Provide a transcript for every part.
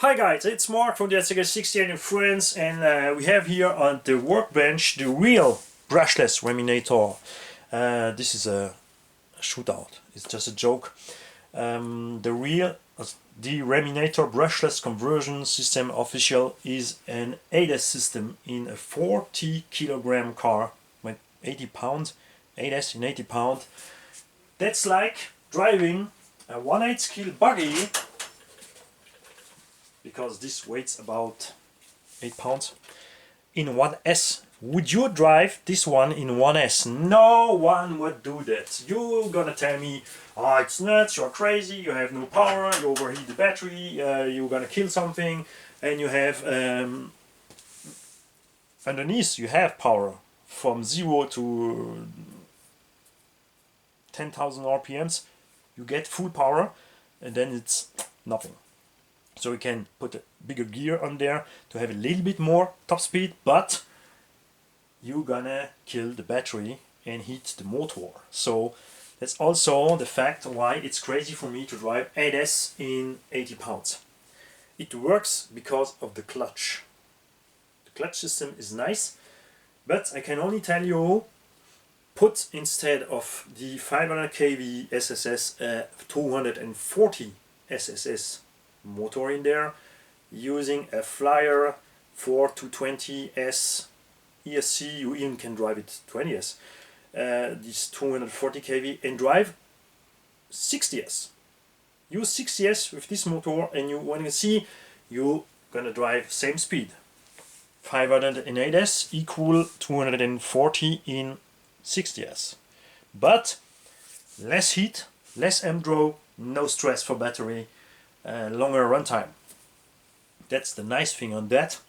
Hi guys, it's Mark from the RCPatapouf in France, and we have here on the Workbench the real brushless Raminator. This is a shootout, it's just a joke. The Raminator brushless conversion system official is an ADAS system in a 40 kilogram car with 80 pounds, ADAS in 80 pounds. That's like driving a 1/8 kilo buggy, because this weighs about 8 pounds, in 1S. Would you drive this one in 1S? No one would do that. You're gonna tell me, oh, it's nuts, you're crazy, you have no power, you overheat the battery, you're gonna kill something, and you have underneath you have power from 0 to 10,000 RPMs. You get full power, and then it's nothing. So we can put a bigger gear on there to have a little bit more top speed, but you're gonna kill the battery and heat the motor. So that's also the fact why it's crazy for me to drive ADAS in 80 pounds. It works because of the clutch. The clutch system is nice, but I can only tell you, put instead of the 500 kV SSS 240 SSS motor in there, using a Flyer 4220S ESC. You even can drive it 20S, this 240 kV, and drive 60S. Use 60S with this motor, and you want to see you're gonna drive same speed. 500 in 8S equal 240 in 60S, but less heat, less amp draw, no stress for battery, longer runtime. That's the nice thing on that.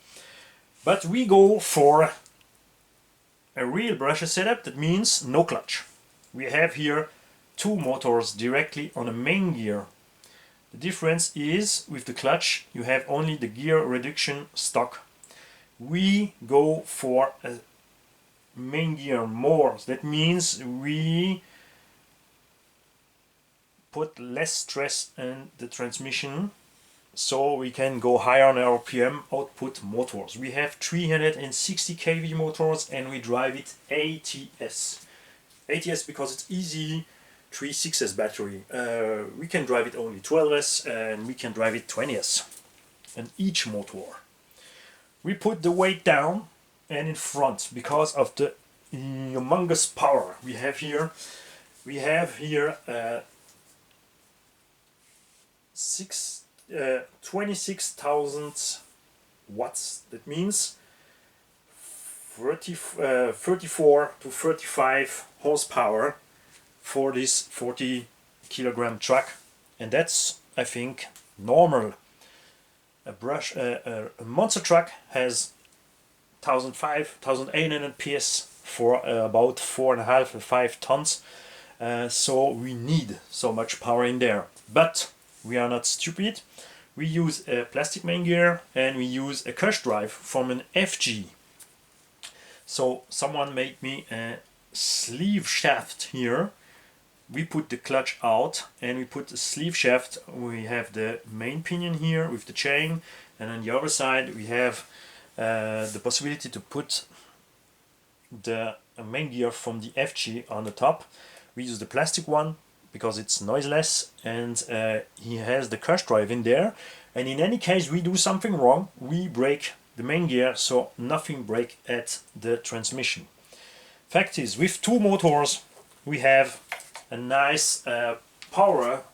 But we go for a real brushless setup. That means no clutch. We have here two motors directly on a main gear. The difference is with the clutch you have only the gear reduction stock. We go for a main gear more. That means we put less stress in the transmission, so we can go higher on RPM output motors. We have 360 kV motors, and we drive it ATS. ATS because it's easy. 3.6S battery. We can drive it only 12S, and we can drive it 20S. And each motor. We put the weight down and in front because of the humongous power we have here. We have here 26,000 watts. That means 34 to 35 horsepower for this 40 kilogram truck, and that's, I think, normal. A monster truck has 1,500, 1,800 PS for about 4.5 or 5 tons. So we need so much power in there, but we are not stupid. We use a plastic main gear, and we use a cush drive from an FG. So someone made me a sleeve shaft here. We put the clutch out, and we put the sleeve shaft. We have the main pinion here with the chain, and on the other side we have the possibility to put the main gear from the FG on the top. We use the plastic one because it's noiseless, and he has the cush drive in there, and in any case we do something wrong, we break the main gear, so nothing break at the transmission. Fact is, with two motors we have a nice power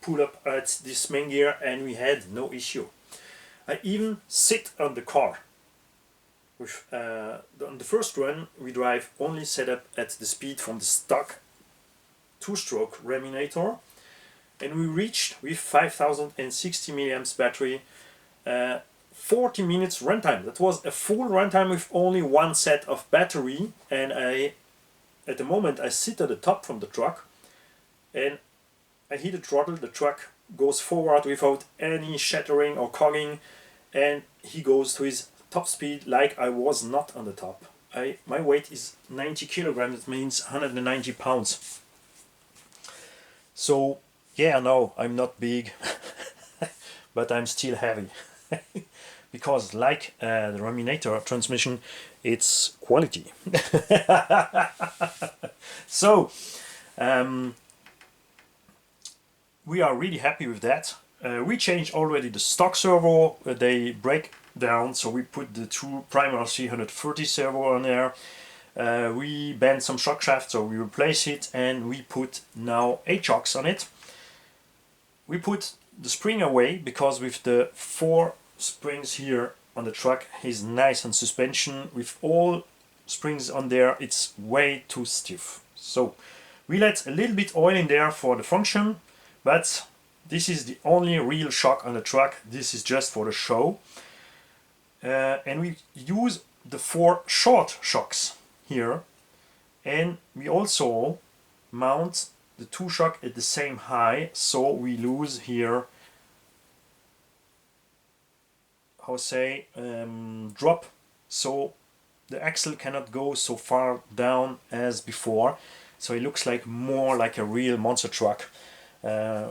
pull up at this main gear, and we had no issue. I even sit on the car. With, on the first run we drive only set up at the speed from the stock 2-stroke Raminator, and we reached with 5,060 milliamps battery 40 minutes runtime. That was a full runtime with only one set of battery, and at the moment I sit at the top from the truck, and I hit the throttle, the truck goes forward without any shattering or cogging, and he goes to his top speed like I was not on the top. My weight is 90 kilograms, that means 190 pounds. So yeah, no, I'm not big. but I'm still heavy. Because like the Raminator transmission, it's quality. So we are really happy with that. We changed already the stock servo, they break down, so we put the true primer 330 servo on there. We bent some shock shaft, so we replace it, and we put now 8 shocks on it. We put the spring away because with the 4 springs here on the truck is nice on suspension. With all springs on there, it's way too stiff. So we let a little bit oil in there for the function, but this is the only real shock on the truck. This is just for the show. And we use the 4 short shocks here, and we also mount the 2 shock at the same height, so we lose here, how say, drop, so the axle cannot go so far down as before, so it looks like more like a real monster truck.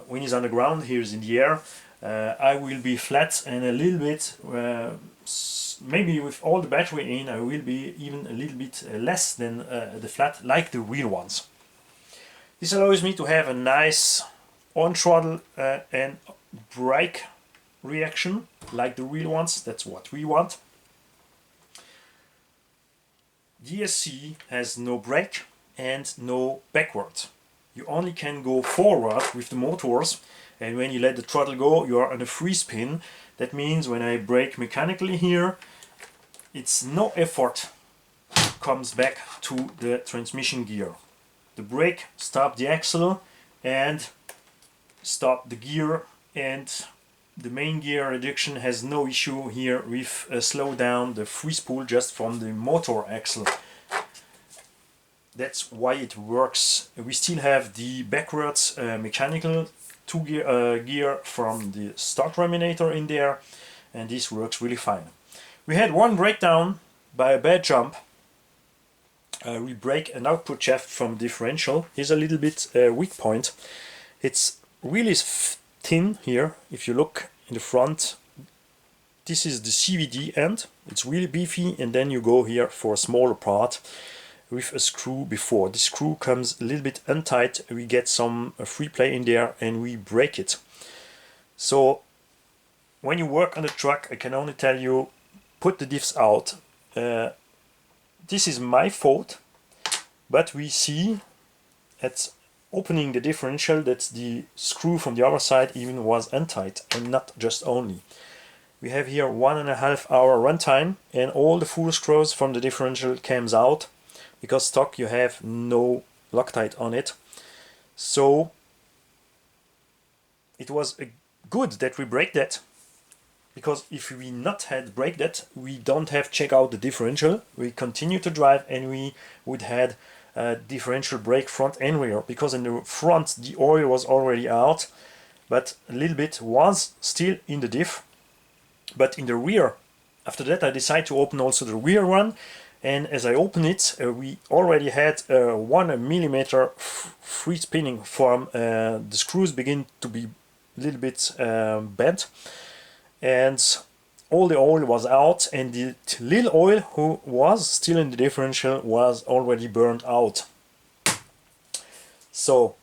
When he's on the ground, here's in the air, I will be flat and a little bit, maybe with all the battery in, I will be even a little bit less than the flat, like the real ones. This allows me to have a nice on throttle and brake reaction like the real ones. That's what we want. DSC has no brake and no backward. You only can go forward with the motors, and when you let the throttle go, you are on a free spin. That means when I brake mechanically here, it's no effort comes back to the transmission gear. The brake stops the axle and stop the gear, and the main gear reduction has no issue here with slow down the free spool just from the motor axle. That's why it works. We still have the backwards mechanical gear from the stock Raminator in there, and this works really fine. We had one breakdown by a bad jump. We break an output shaft from differential. Here's a little bit weak point. It's really thin here. If you look in the front, this is the CVD end. It's really beefy, and then you go here for a smaller part with a screw before. This screw comes a little bit untight. We get some free play in there and we break it. So when you work on the truck, I can only tell you, put the diffs out. This is my fault, but we see at opening the differential that the screw from the other side even was untight, and not just only. We have here 1.5 hour runtime, and all the full screws from the differential comes out, because stock you have no Loctite on it. So it was good that we break that, because if we not had break that, we don't have check out the differential. We continue to drive and we would had differential brake front and rear, because in the front the oil was already out, but a little bit was still in the diff. But in the rear, after that I decided to open also the rear one, and as I open it, we already had 1 millimeter free spinning from the screws begin to be a little bit bent, and all the oil was out, and the little oil who was still in the differential was already burned out. So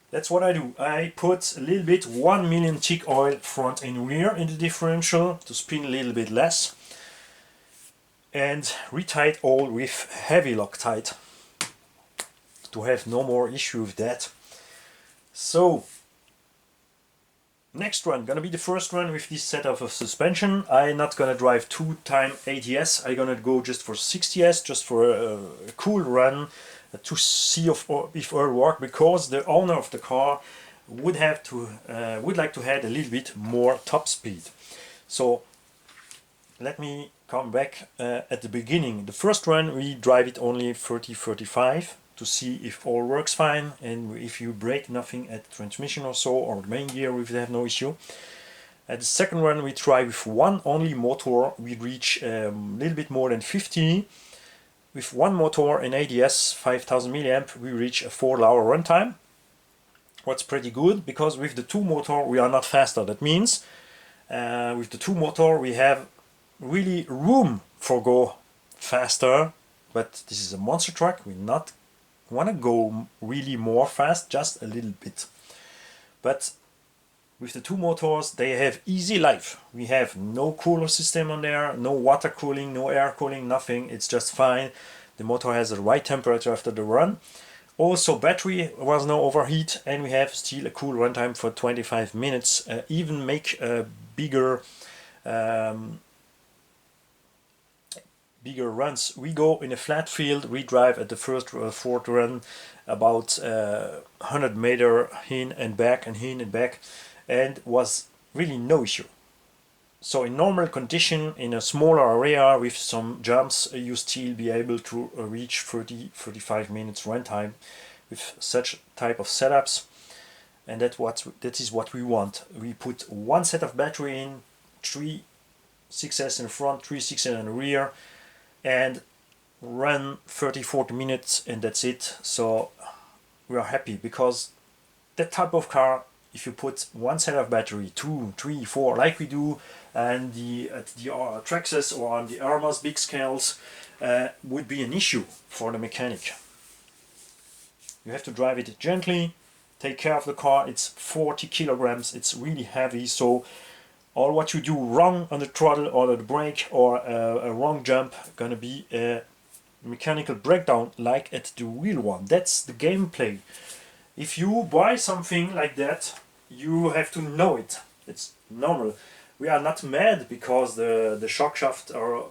that's what I do. I put a little bit 1 million tick oil front and rear in the differential to spin a little bit less, and retie all with heavy Loctite to have no more issue with that. So next one gonna be the first one with this setup of suspension. I'm not gonna drive 2x 80s. I'm gonna go just for 60s, just for a cool run to see if it'll work, because the owner of the car would like to have a little bit more top speed. So let me come back at the beginning. The first run we drive it only 30-35 to see if all works fine, and if you break nothing at the transmission or so, or the main gear, we have no issue. At the second run we try with one only motor. We reach a little bit more than 50. With one motor and ADS 5000 milliamp, we reach a 4-hour runtime. What's pretty good, because with the two motor we are not faster. That means With the two motor we have really room for go faster, but this is a monster truck. We not want to go really more fast, just a little bit. But with the two motors they have easy life. We have no cooler system on there, no water cooling, no air cooling, nothing. It's just fine. The motor has the right temperature after the run. Also battery was no overheat, and we have still a cool runtime for 25 minutes. Even make a bigger runs. We go in a flat field, we drive at the first fourth run about 100 meter in and back and in and back, and was really no issue. So in normal condition, in a smaller area with some jumps, you still be able to reach 30-35 minutes runtime with such type of setups, and that is what we want. We put one set of battery in, 3 6S in front, 3 6S in the rear, and run 30-40 minutes, and that's it. So we are happy, because that type of car, if you put one set of battery, 2, 3, 4, like we do, and at the Traxxas or on the Armas big scales, would be an issue for the mechanic. You have to drive it gently, take care of the car. It's 40 kilograms, it's really heavy, so all what you do wrong on the throttle or the brake or a wrong jump gonna be a mechanical breakdown like at the real one. That's the gameplay. If you buy something like that, you have to know it. It's normal. We are not mad because the shock shaft are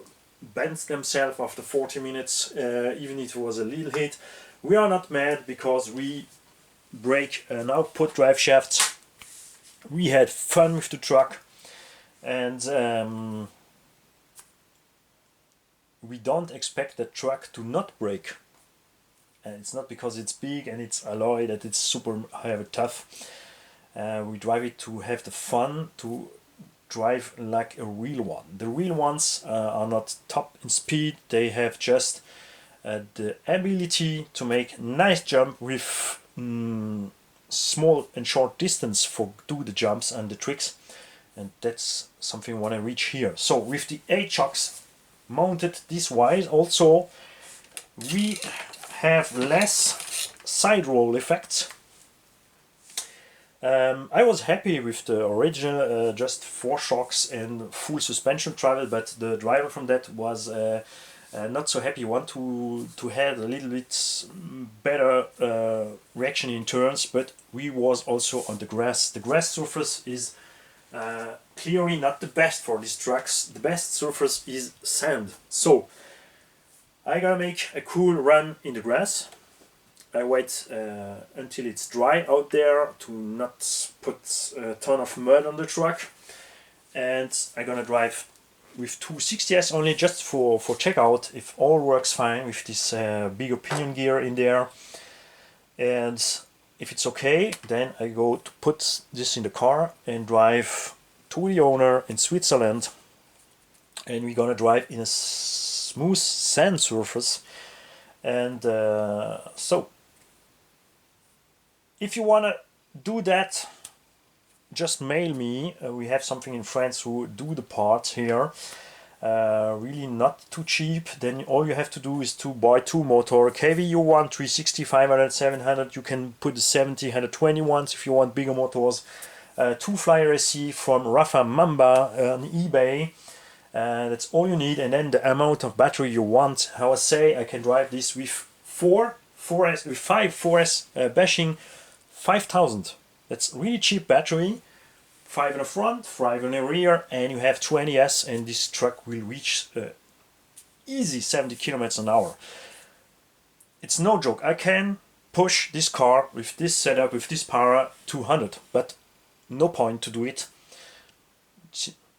bent themselves after 40 minutes, even if it was a little hit. We are not mad because we break an output drive shaft. We had fun with the truck, and we don't expect the truck to not break. And it's not because it's big and it's alloy that it's super heavy tough. We drive it to have the fun, to drive like a real one. The real ones are not top in speed, they have just the ability to make nice jump with small and short distance for do the jumps and the tricks, and that's something I want to reach here. So with the 8 shocks mounted this wise, also we have less side roll effects. I was happy with the original just 4 shocks and full suspension travel, but the driver from that was not so happy. Want to have a little bit better reaction in turns, but we was also on the grass. The grass surface is clearly not the best for these trucks. The best surface is sand. So I gotta make a cool run in the grass. I wait until it's dry out there to not put a ton of mud on the truck, and I'm gonna drive with 260S only, just for check out if all works fine with this bigger pinion gear in there. And if it's okay, then I go to put this in the car and drive to the owner in Switzerland, and we're gonna drive in a smooth sand surface. And so if you want to do that, just mail me. We have something in France who do the parts here, really not too cheap. Then all you have to do is to buy 2 motor, KVU1 360, 500, 700. You can put the 70, 120 ones if you want bigger motors. 2 fly RC from Rafa Mamba on eBay. That's all you need, and then the amount of battery you want. How I say, I can drive this with 5 4S bashing 5000. That's really cheap battery. 5 in the front, 5 in the rear, and you have 20S, and this truck will reach easy 70 kilometers an hour. It's no joke. I can push this car with this setup, with this power, 200, but no point to do it.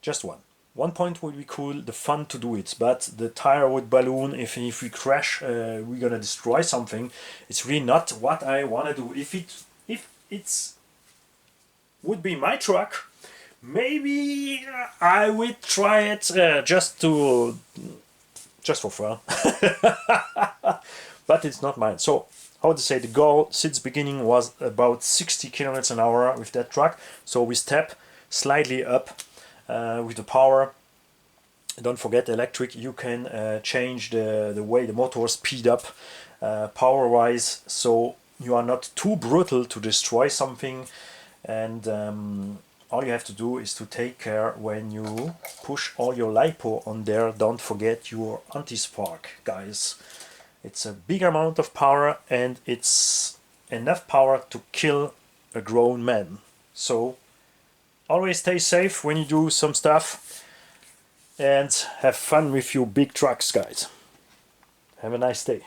Just one point would be cool, the fun to do it, but the tire would balloon. If we crash, we're gonna destroy something. It's really not what I want to do. If it's would be my truck, maybe I would try it just for fun. But it's not mine. So how to say, the goal since beginning was about 60 kilometers an hour with that truck. So we step slightly up. with the power. Don't forget electric, you can change the way the motor speed up power wise, so you are not too brutal to destroy something. And all you have to do is to take care when you push all your lipo on there. Don't forget your anti-spark, guys. It's a big amount of power, and it's enough power to kill a grown man. So always stay safe when you do some stuff, and have fun with your big trucks, guys. Have a nice day.